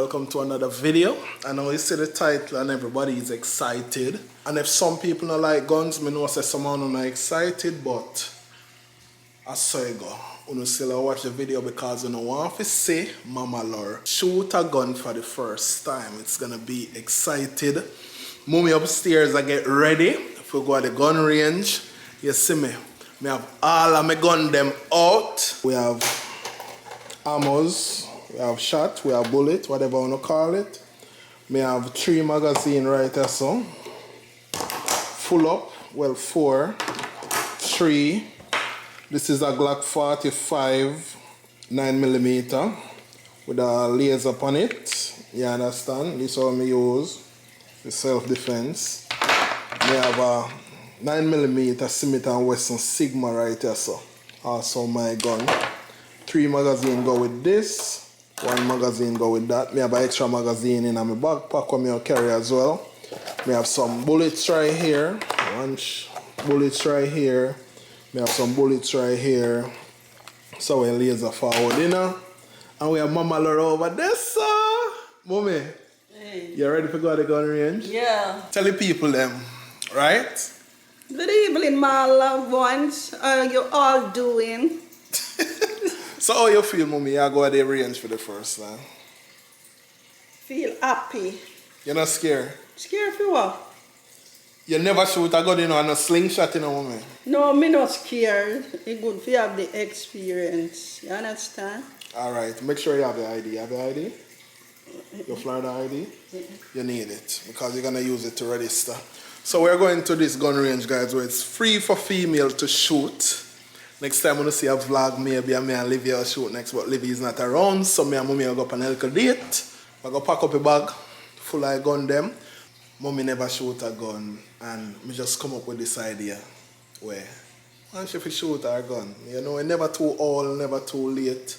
welcome to another video. I know you see the title and everybody is excited. And if some people don't like guns, I know say someone not excited, but I saw you go. You still watch the video because you don't want to see Mama Laura shoot a gun for the first time. It's gonna be excited. Mommy upstairs, I get ready. If we go to the gun range, you see me. I have all of my gun them out. We have ammos, we have shot, we have bullet, whatever you want to call it. We have 3 magazines right there, so. Full up, well 4, 3. This is a Glock 45 9mm with a laser upon it. You understand? This is what I use for self-defense. We have a 9mm Smith & Wesson Sigma right here, so. Also my gun. 3 magazines go with this. 1 magazine go with that. I have an extra magazine in my backpack where I carry as well. We have some bullets right here. 1 bullets right here. We have some bullets right here. So we laser forward, you know. And we have Mama Laura over there, so. Mommy, hey. You ready to go to the gun range? Yeah. Tell the people them, right? Good evening, my loved ones. How you all doing? So how you feel, Mommy? You go to the range for the first time? Feel happy. You're not scared? Scared for what? You never shoot a gun, you know, and a slingshot, you know, Mommy? No, me not scared. It's good to have the experience. You understand? Alright, make sure you have the ID. You have the ID? Your Florida ID? You need it because you're going to use it to register. So we're going to this gun range, guys, where it's free for female to shoot. Next time when you see a vlog, maybe me and Livy will shoot next, but Livy is not around, so me and Mommy will go up on a little date. I go pack up a bag full of gun them. Mommy never shoot a gun, and me just come up with this idea where why don't you shoot a gun? You know, never too old, never too late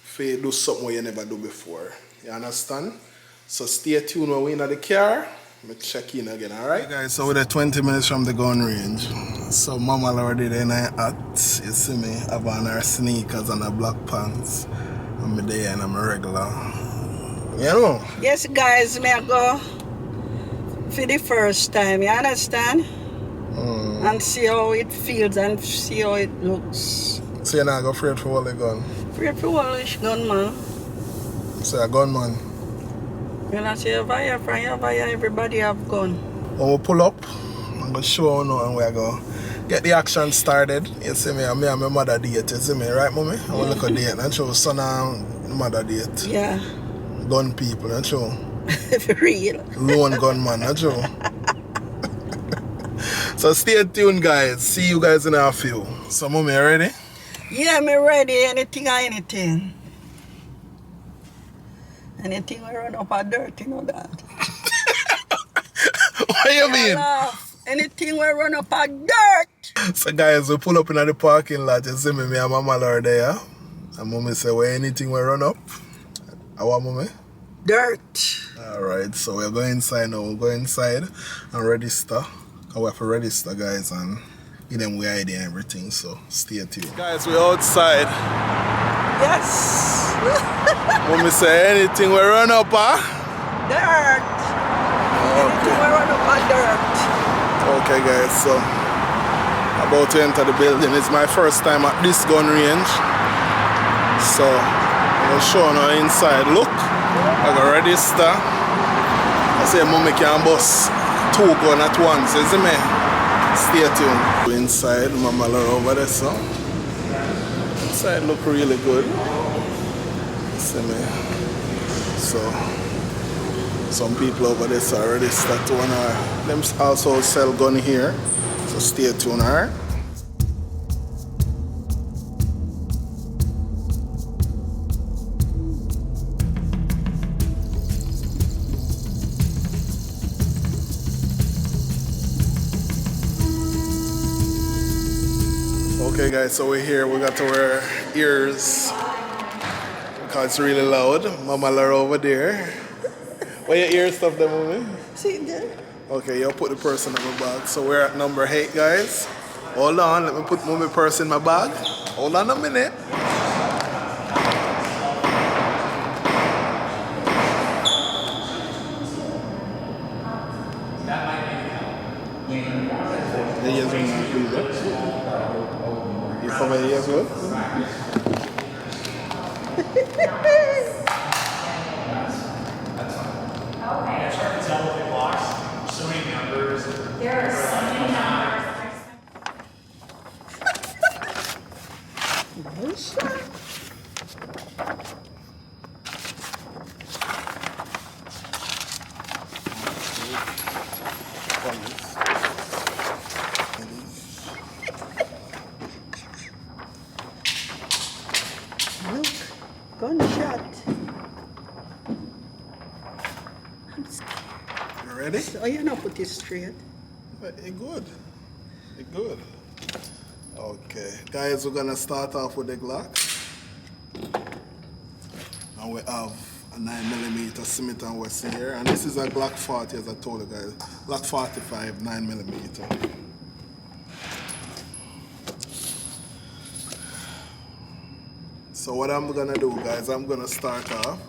for you do something you never do before. You understand? So stay tuned when we're in the car. Me check in again, alright? Okay, guys, so we're 20 minutes from the gun range. So Mama Laura did in her hat. You see me, have on her sneakers and her black pants. I'm there and I'm a regular. You know? Yes, guys, me I go for the first time, you understand? And see how it feels and see how it looks. So you're not afraid for all the gun? Afraid for all this gun, man. So a gunman? You know, say everybody have gun. When we pull up, I'm going to show you now and we're going to get the action started. You see me and my mother date, you see me, right, Mommy? I want to look at date and show son and mother date. Yeah. Gun people, and show. For real. Lone gunman, and show. So stay tuned, guys. See you guys in a few. So, Mommy, you ready? Yeah, me ready. Anything or anything. Anything we run up a dirt, you know that. What do you mean? Anything we run up a dirt. So guys, we pull up in the parking lot. You see me and Mama Laura there. And Mommy say, well, anything we run up? Our Mommy? Dirt. Alright, so we're going inside now. We'll go inside and register. And we have to register, guys, and give them we ID and everything. So stay tuned. Guys, we're outside. Yes. Mommy say anything we run up, huh? Dirt. Okay. Anything we run up a dirt. Okay, guys, so about to enter the building. It's my first time at this gun range. So I'm going to show you inside. Look, I got register. I say Mommy can bust 2 guns at once, you see me? Stay tuned. Inside, Mama Laura over there, so. Inside look really good. See me? So, some people over there are already start to wanna, them also sell gun here. So stay tuned, alright? Okay guys, so we're here. We got to wear ears because it's really loud. Mama Laura over there. Where your ear stuff there, Mommy? See there? Okay, you'll put the purse in my bag. So we're at number 8, guys. Hold on, let me put Mommy purse in my bag. Hold on a minute. The ears will not do that. You cover the ears well? It's hard to tell with the blocks. So many numbers. There are so many numbers. Look, gunshot. I'm scared. You ready? So you not put it straight. It's good. It's good. Okay, guys, we're gonna start off with the Glock. And we have a 9mm Smith & Wesson here. And this is a Glock 40, as I told you guys. Glock 45, 9mm. So what I'm gonna do, guys, I'm gonna start off.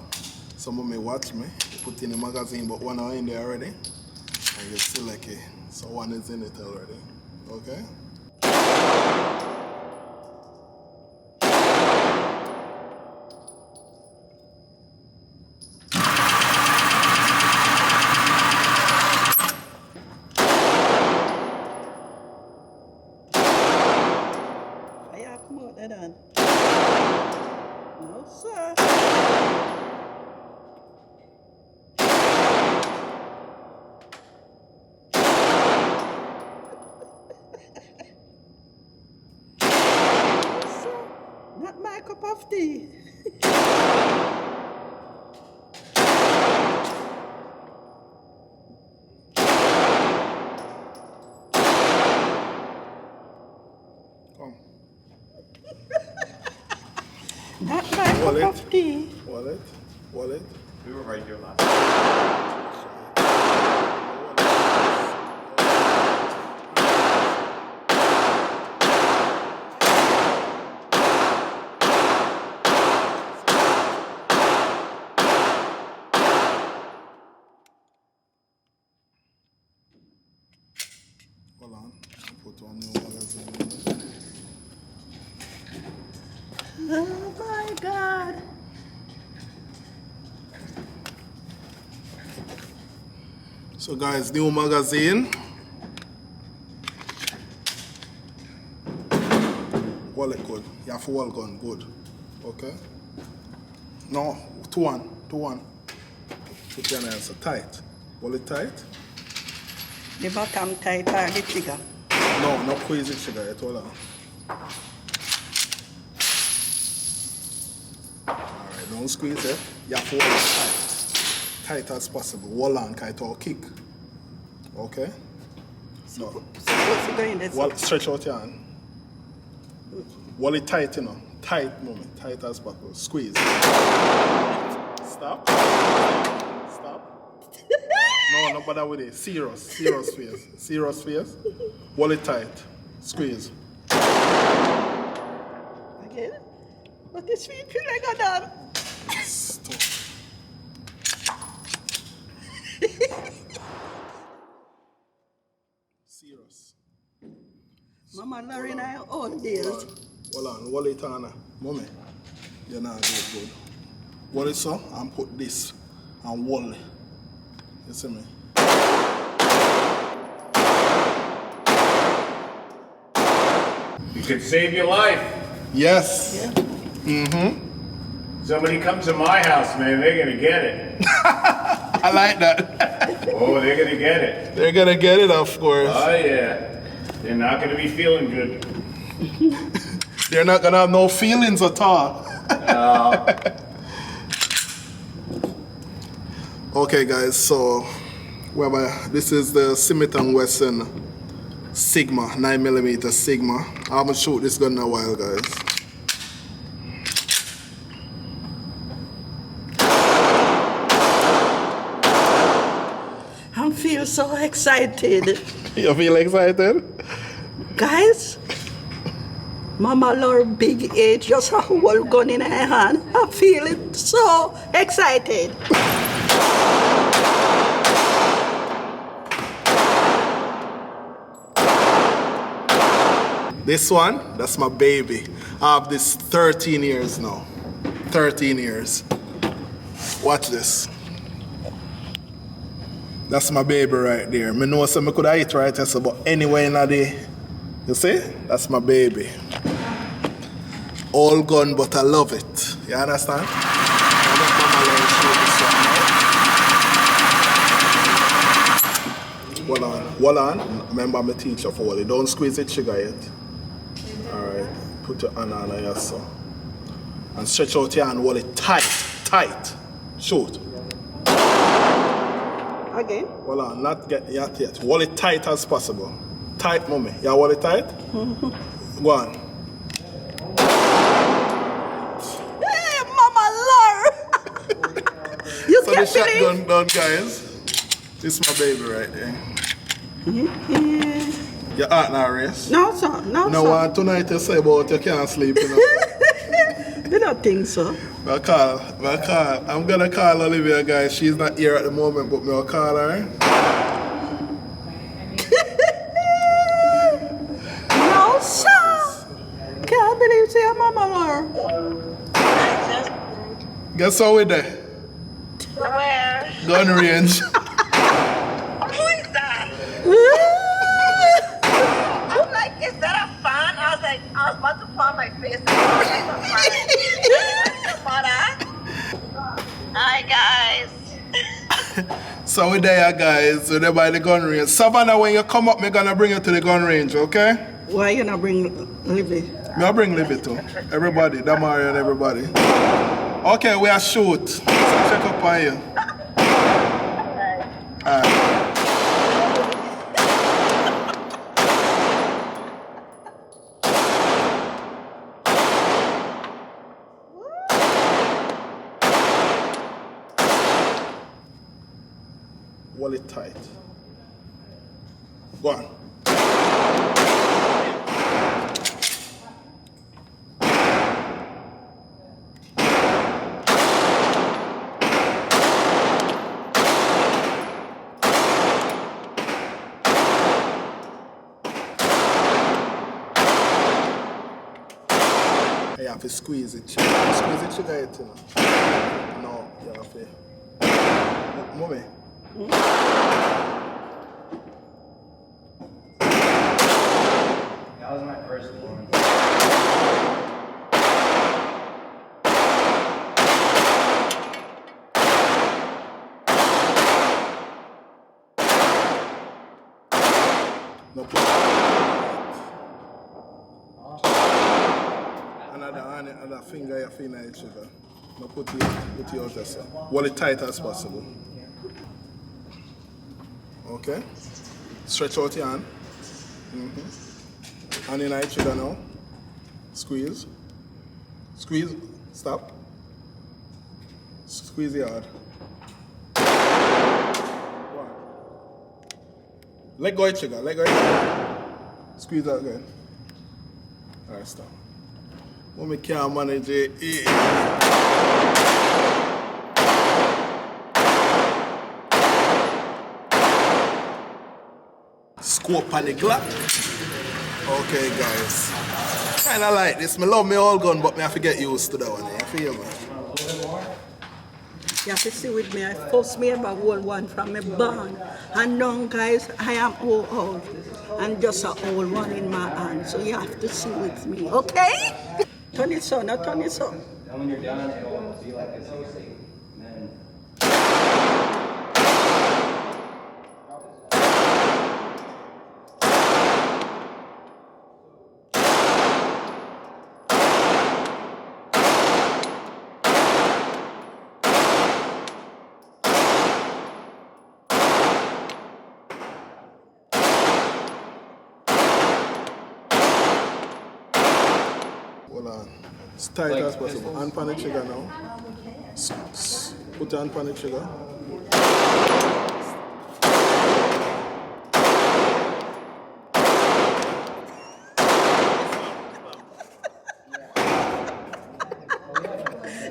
Some of me watch me, put in the magazine, but one are in there already. And you select it. So one is in it already. Okay? Fire come out there then. No, sir. Not my cup of tea. Come. Not my Wallet. cup of tea. Wallet. Wallet. We were right here last time. Hold on. Put one new magazine in there. Oh my God. So guys, new magazine. Wallet good. You have wall gun good. Okay? No, 2-1. 2-1. Put your hands tight. Wallet tight? The bottom tight or the trigger. No, not crazy sugar at all. Alright, don't squeeze it. You have to hold it tight. Tight as possible. Wall on kite or kick. Okay? No. So what's it going there? Wall, stretch out your hand. Wall it tight, you know. Tight moment. Tight as possible. Squeeze. Stop. Stop. No, no bother with it. Serious. Serious face. Serious face. Wall it tight. Squeeze. Again? But this feet feel like a dog. Stop. Serious. Mama Lauren and I own this. Hold on. Wall it on. Mommy. You're not doing it good. Wall it so and put this and wall it. You see me? You could save your life. Yes. Yeah. Mm-hmm. Somebody comes to my house, man, they're gonna get it. I like that. Oh, they're gonna get it. They're gonna get it, of course. Oh yeah. They're not gonna be feeling good. They're not gonna have no feelings at all. Okay, guys, so this is the Smith & Wesson Sigma, 9mm Sigma. I haven't shot this gun in a while, guys. I feel so excited. You feel excited? Guys, Mama Lauren big age, just a whole gun in her hand. I'm feeling so excited. This one, that's my baby. I have this 13 years now. 13 years. Watch this. That's my baby right there. I know some I could have eat right there, but anyway in the day. You see? That's my baby. All gone, but I love it. You understand? I let Mama learn to show this one now. Hold on. Remember my teacher for you. Don't squeeze it sugar yet. Alright. Put your hand on your son. And stretch out your hand, hold it tight. Tight. Shoot. Again? Hold on, not get yet. Hold it tight as possible. Tight, mommy. You hold it tight? Go on. Hey, Mama Lord! You So the can't shotgun done, guys. This is my baby right there. Your heart now race? No, sir. No, No sir. one tonight you say about you can't sleep, you know. You don't think so? I'm gonna call Olivia, guys. She's not here at the moment, but I'll call her. No, sir. Can't believe say Mama Lord. Guess how we there? Where? Gun range. Who is that? I'm like, is that a fan? I was like, I was about to fall on my face. Hi guys. So we there, guys. We're there by the gun range. Savannah, when you come up, I'm gonna bring you to the gun range, okay? Why you not bring Libby? I'll bring Libby too. Everybody, Damari and everybody. Okay, we are shoot. So check up on you. Alright. Hold it tight. Go on. You have to squeeze it. Squeeze it sugar it, you know. No, you have to. Mommy. That was my first one. No. Another finger you feel in each other. No, put yours just so. Hold it tight as possible. Okay. Stretch out your hand. Hand in each other now. Squeeze. Squeeze. Stop. Squeeze your hard. Let go each other. Let go each other. Squeeze that again. Alright, stop. Mommy can't manage it. Scope on the Glock. Okay, guys. Kinda like this. I love my old gun, but I have to get used to that one. You feel me? You have to see with me. I first me ever hold one from my barn. And now, guys, I am old. And just a old one in my hand. So you have to see with me, okay? Turn it so, not turn it so. And when you're done, it will be like this. And then Hold on. It's tight as possible. Hand on the trigger now. Put your hand on the trigger.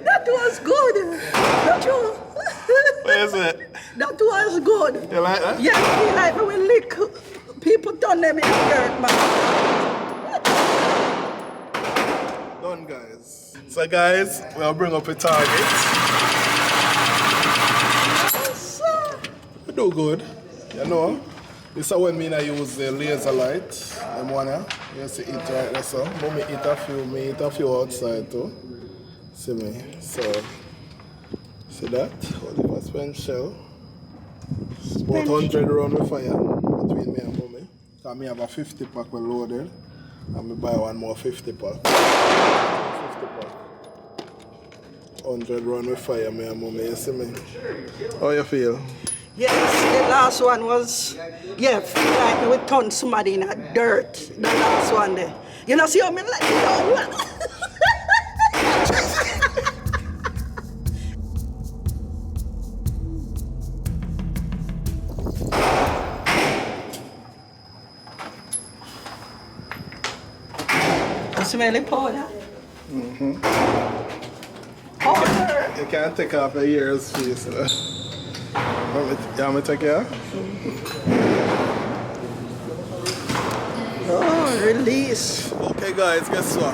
That was good. That was, What is it? that was good. You like that? Yeah, I feel like when we lick people turn them in the dirt, man. gun, guys. So guys, we'll bring up a target. We do good, you know. This is when me I use the laser light. Them one here. You see it right there, so. But me eat a few outside too. See me? So, see that? Oliver spent shell. It's about 100 round of fire between me and mommy. Because me have a 50 pack well loaded. And me buy one more 50 pack. 50 pack. 100 round with fire, me and mommy. You see me? How you feel? Yes, the last one was, yeah, feel like we turned somebody in a dirt. The last one there. You know, see how me let it down? You smell the powder? Mm-hmm. Powder! You can't take off your ears, face. You want me to take care? Oh, release. Okay guys, guess what?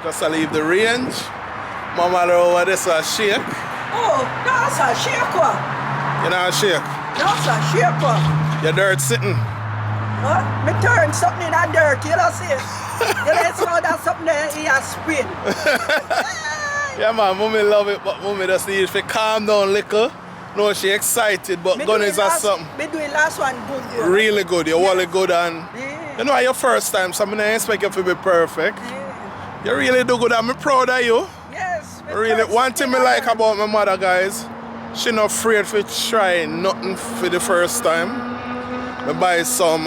Just to leave the range. Mama over this a shake. Oh, that's a shaker. You know a shake? That's a shaker. Your dirt sitting. Huh? Me turn something in that dirt, you know see? You know so that's something that he has spin. Yeah man, mommy love it, but mommy just needs to calm down little. No, she excited, but gun is a something. Me do the last one good. Really good, you're really good and Yeah. you know your first time, so I don't expect you to be perfect. Yeah. You really do good and I'm proud of you. Yes. Really, one thing I like about my mother, guys, she not afraid to try nothing for the first time. I buy some,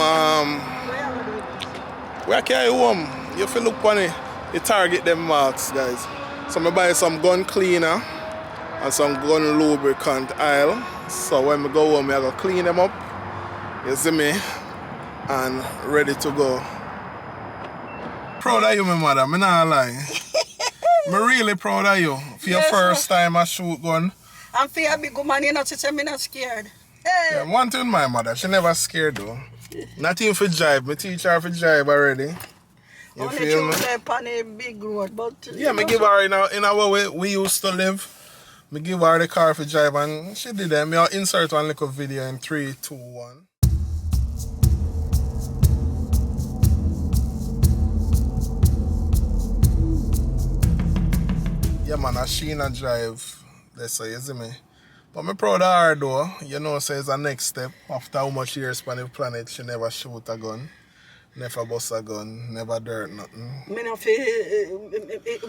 where can you home? You feel look on it, you target them marks, guys. So I buy some gun cleaner and some gun lubricant oil. So when I go home, I go clean them up, you see me, and ready to go. Proud of you, my mother, I'm not lying. I'm really proud of you. For your first time I shoot gun. I'm for a big woman, you know, to say I'm not scared. Hey. Yeah, one thing my mother, she never scared though. Not even for jive. Me teach her for jive already. You only feel me? on a big road, but yeah, me give her in our way we used to live. Me give her the car for jive and she did that. Me I'll insert one little video in 3, 2, 1. Yeah man, she in a drive. That's so you see me. But I'm proud of her though. You know, so it's a next step. After how much years on the planet, she never shoot a gun. Never bust a gun, never dirt nothing. Me no feel,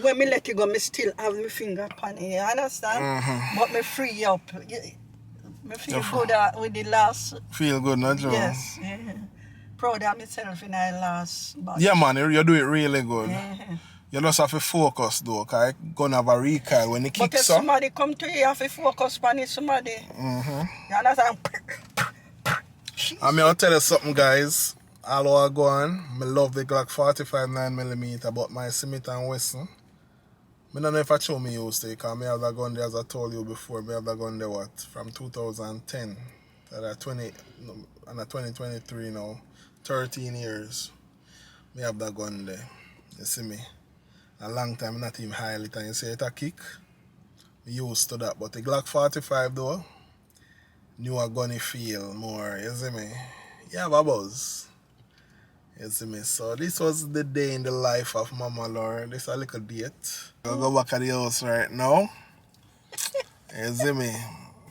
when me let you go, me still have my finger upon it, you understand? But me free up. Me feel good with the last. Feel good, not Joe? Yes. Yeah. Proud of myself in the last batch. Yeah man, you do it really good. Yeah. You just have to focus though, because it's going to have a recoil when it But if kicks up. somebody come to you, you have to focus on it, somebody. You understand? I mean, I'll tell you something, guys. All I go on, I love the Glock 45 9mm, but my Smith & Wesson. I don't know if I show me used to it, because I have that gun there, as I told you before, I have that gun there, what, from 2010. That 2023 now, 13 years. I have that gun there, you see me. A long time, not even highly time. You say it a kick, I used to that, but the Glock 45 though, newer gunny feel more, you see me. You have a buzz. You see me, so this was the day in the life of Mama Lauren. This is a little date. I'll go back at the house right now. You see me,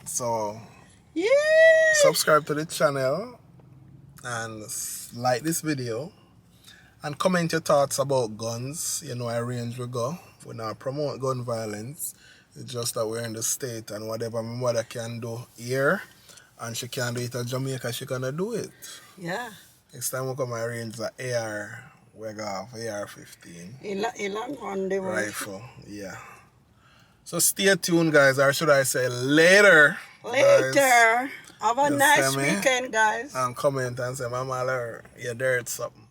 so Yeah. subscribe to the channel and like this video and comment your thoughts about guns. You know, I range we go. We not promote gun violence. It's just that we're in the state and whatever my mother can do here and she can do it in Jamaica, she gonna do it. Yeah. Next time we come and range the AR, we got AR-15 Ilan on the rifle, yeah. So stay tuned, guys, or should I say later. Later. Guys. Have a You nice see me? weekend, guys. And comment and say, Mama, you're dirt something.